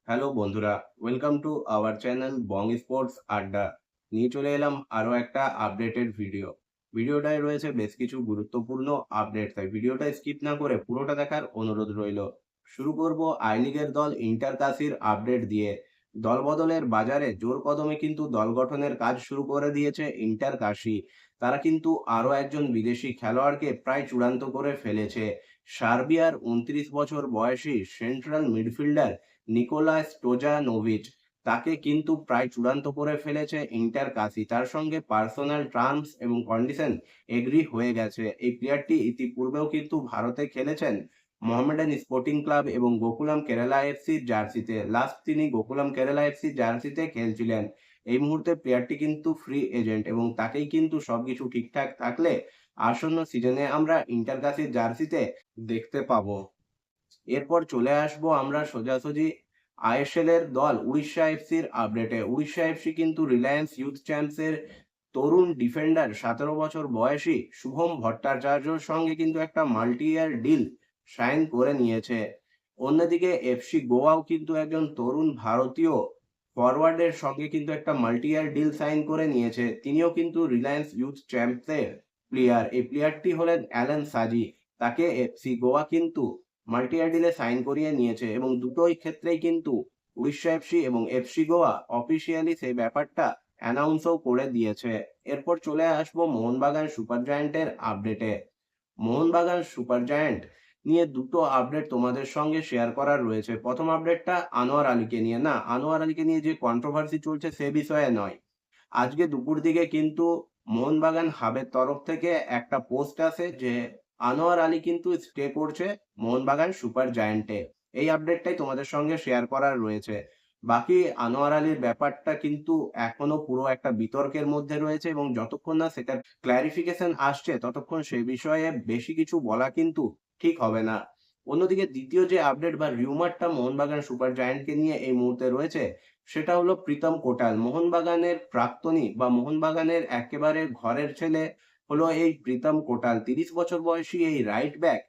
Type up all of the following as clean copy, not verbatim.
Hello বন্ধুরা, welcome to our channel Bong sports আড্ডা। নিয়ে চলে এলাম আরও একটা আপডেটেড ভিডিওটায় রয়েছে বেশ কিছু গুরুত্বপূর্ণ আপডেট, তাই ভিডিওটা স্কিপ না করে পুরোটা দেখার অনুরোধ রইল। শুরু করব আই লিগের দল ইন্টার কাশির আপডেট দিয়ে। দল বদলের বাজারে জোর কদমে কিন্তু দল গঠনের কাজ শুরু করে দিয়েছে ইন্টার কাশি। তারা কিন্তু আরও একজন বিদেশি খেলোয়াড়কে প্রায় চূড়ান্ত করে ফেলেছে। সার্বিয়ার 29 বছর বয়সী সেন্ট্রাল মিডফিল্ডার নিকোলা স্টোজানোভিচ, তাকে কিন্তু প্রায় চূড়ান্ত করে ফেলেছে ইন্টার কাশি। তার সঙ্গে পার্সোনাল টার্মস এবং কন্ডিশন এগ্রি হয়ে গেছে। এই প্লেয়ারটি ইতিপূর্বেও কিন্তু ভারতে খেলেছেন মোহামেডান স্পোর্টিং ক্লাব এবং গোকুলাম কেরালা এফসির জার্সিতে। লাস্ট তিনি গোকুলাম কেরালা এফসির জার্সিতে খেলছিলেন। এই মুহূর্তে প্লেয়ারটি কিন্তু ফ্রি এজেন্ট এবং তাকেই কিন্তু সবকিছু ঠিকঠাক থাকলে আসন্ন সিজনে আমরা ইন্টার কাশির জার্সিতে দেখতে পাবো। এরপর চলে আসবো আমরা সোজাসুজি আইএসএল এর দল উড়িষ্যা এফসির আপডেটে। উড়িষ্যা এফসি কিন্তু রিলায়েন্স ইউথ চ্যাম্পসের তরুণ ডিফেন্ডার 17 বছর বয়সী শুভম ভট্টাচার্যর সঙ্গে কিন্তু একটা মাল্টি ইয়ার ডিল সাইন করে নিয়েছে। অন্যদিকে এফসি গোয়াও কিন্তু একজন তরুণ ভারতীয় ফরওয়ার্ডের সঙ্গে কিন্তু একটা মাল্টি ইয়ার ডিল সাইন করে নিয়েছে। তিনিও কিন্তু রিলায়েন্স ইউথ চ্যাম্পসের প্লেয়ার। এই প্লেয়ারটি হলেন অ্যালেন সাজি। তাকে এফসি গোয়া কিন্তু মাল্টিয়ার ডিলে সাইন করিয়ে নিয়েছে এবং দুটোই ক্ষেত্রেই কিন্তু উড়িষ্যা এফসি এবং এফসি গোয়া অফিসিয়ালি সেই ব্যাপারটা অ্যানাউন্সও করে দিয়েছে। এরপর চলে আসবো মোহনবাগান সুপার জায়ান্টের আপডেটে। মোহনবাগান সুপার জায়ান্ট নিয়ে দুটো আপডেট তোমাদের সঙ্গে শেয়ার করার রয়েছে। প্রথম আপডেটটা আনোয়ার আলীকে নিয়ে। না, আনোয়ার আলীকে নিয়ে যে কন্ট্রোভার্সি চলছে সে বিষয়ে নয়। আজকে দুপুর দিকে কিন্তু মোহনবাগান হাবের তরফ থেকে একটা পোস্ট আসে যে আনোয়ার আলী কিন্তু স্টে করছে মোহনবাগান সুপার জায়ান্টে। এই আপডেটটাই তোমাদের সঙ্গে শেয়ার করার রয়েছে। বাকি আনোয়ার আলীর ব্যাপারটা কিন্তু এখনো পুরো একটা বিতর্কের মধ্যে রয়েছে এবং যতক্ষণ না সেটার ক্ল্যারিফিকেশন আসছে ততক্ষণ সে বিষয়ে বেশি কিছু বলা কিন্তু ঠিক হবে না। অন্যদিকে দ্বিতীয় যে আপডেট বা রিউমারটা মোহনবাগান সুপার জায়ান্টকে নিয়ে এই মুহূর্তে রয়েছে সেটা হলো প্রীতম কোটাল। মোহনবাগানের প্রাক্তনী বা মোহনবাগানের একেবারে ঘরের ছেলে হলো এই প্রীতম কোটাল। 30 বছর বয়সী এই রাইট ব্যাক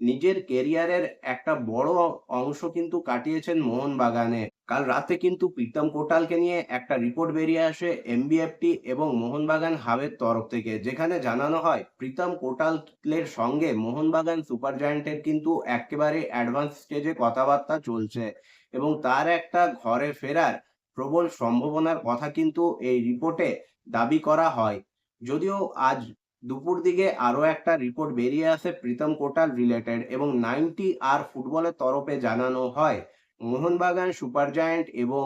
নিজের কেরিয়ারের একটা বড় অংশ কিন্তু কাটিয়েছেন মোহনবাগানে। কাল রাতে কিন্তু প্রীতম কোটালকে নিয়ে একটা রিপোর্ট বেরিয়ে আসে এমবিএফটি এবং মোহনবাগান হাবের তরফ থেকে, যেখানে জানানো হয় প্রীতম কোটালের সঙ্গে মোহনবাগান সুপার জায়ান্টের কিন্তু একেবারে অ্যাডভান্স স্টেজে কথাবার্তা চলছে এবং তার একটা ঘরে ফেরার প্রবল সম্ভাবনার কথা কিন্তু এই রিপোর্টে দাবি করা হয়। যদিও আজ দুপুর দিকে আরো একটা রিপোর্ট বেরিয়ে আসে প্রীতম কোটাল রিলেটেড এবং 90 ফুটবলের তরফে জানানো হয় মোহনবাগান সুপার জায়ান্ট এবং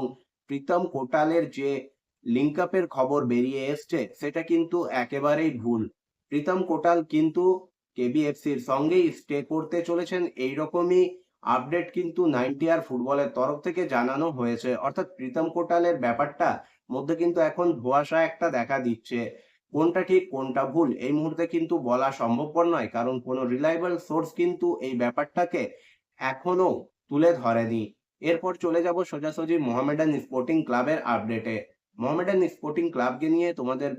প্রীতম কোটালের যে লিঙ্ক আপের খবর বেরিয়ে এসছে সেটা কিন্তু একেবারেই ভুল। প্রীতম কোটাল কিন্তু কেবিএফসির সঙ্গেই স্টে করতে চলেছেন, এইরকমই আপডেট কিন্তু 90 ফুটবলের তরফ থেকে জানানো হয়েছে। অর্থাৎ প্রীতম কোটালের ব্যাপারটা মধ্যে কিন্তু এখন ধোঁয়াশা একটা দেখা দিচ্ছে। কোনটা ঠিক কোনটা ভুল এই মুহূর্তে কিন্তু বলা সম্ভবপর নয়, কারণ কোনো রিলায়েবল সোর্স কিন্তু এই ব্যাপারটাকে এখনো তুলে ধরেনি। এরপর চলে যাব সোজাসুজি মোহামেডান স্পোর্টিং ক্লাবের আপডেটে। মোহামেডান স্পোর্টিং ক্লাবকে নিয়ে তোমাদের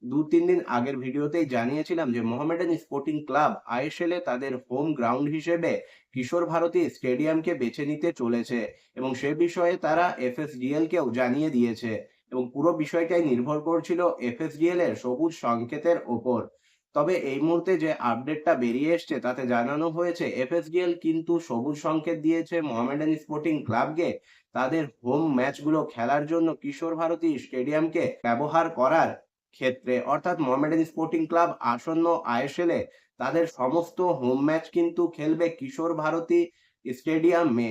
2-3 দিন আগের ভিডিওতেই জানিয়েছিলাম যে মোহামেডান স্পোর্টিং ক্লাব আইএসএল এ তাদের হোম গ্রাউন্ড হিসেবে কিশোর ভারতী স্টেডিয়ামকে বেছে নিতে চলেছে এবং সে বিষয়ে তারা এফএসডিএল কেও জানিয়ে দিয়েছে এবং পুরো বিষয়টাই নির্ভর করছিল এফএসডিএল এর সবুজ সংকেতের ওপর। তবে এই মুহূর্তে যে আপডেটটা বেরিয়ে এসছে তাতে জানানো হয়েছে এফএসডিএল কিন্তু সবুজ সংকেত দিয়েছে মোহামেডান স্পোর্টিং ক্লাবকে তাদের হোম ম্যাচগুলো খেলার জন্য কিশোর ভারতী স্টেডিয়ামকে ব্যবহার করার ক্ষেত্রে। অর্থাৎ মোহামেডান স্পোর্টিং ক্লাব আসন্ন আইএসএল এ তাদের সমস্ত হোম ম্যাচ কিন্তু খেলবে কিশোর ভারতী স্টেডিয়ামে।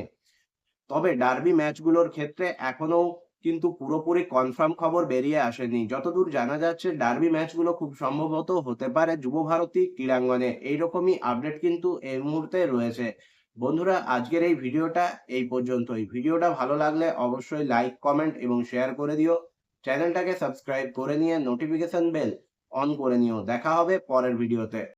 তবে ডার্বি ম্যাচগুলোর ক্ষেত্রে এখনো কিন্তু পুরোপুরি কনফার্ম খবর বেরিয়ে আসেনি। যতদূর জানা যাচ্ছে ডার্বি ম্যাচগুলো খুব সম্ভবত হতে পারে যুব ভারতী ক্রীড়াঙ্গনে। এইরকমই আপডেট কিন্তু এই মুহূর্তে রয়েছে। বন্ধুরা, আজকের এই ভিডিওটা এই পর্যন্তই। ভিডিওটা ভালো লাগলে অবশ্যই লাইক, কমেন্ট এবং শেয়ার করে দিও। চ্যানেলটাকে সাবস্ক্রাইব করে নিয়ে নোটিফিকেশন বেল অন করে নিও। দেখা হবে পরের ভিডিওতে।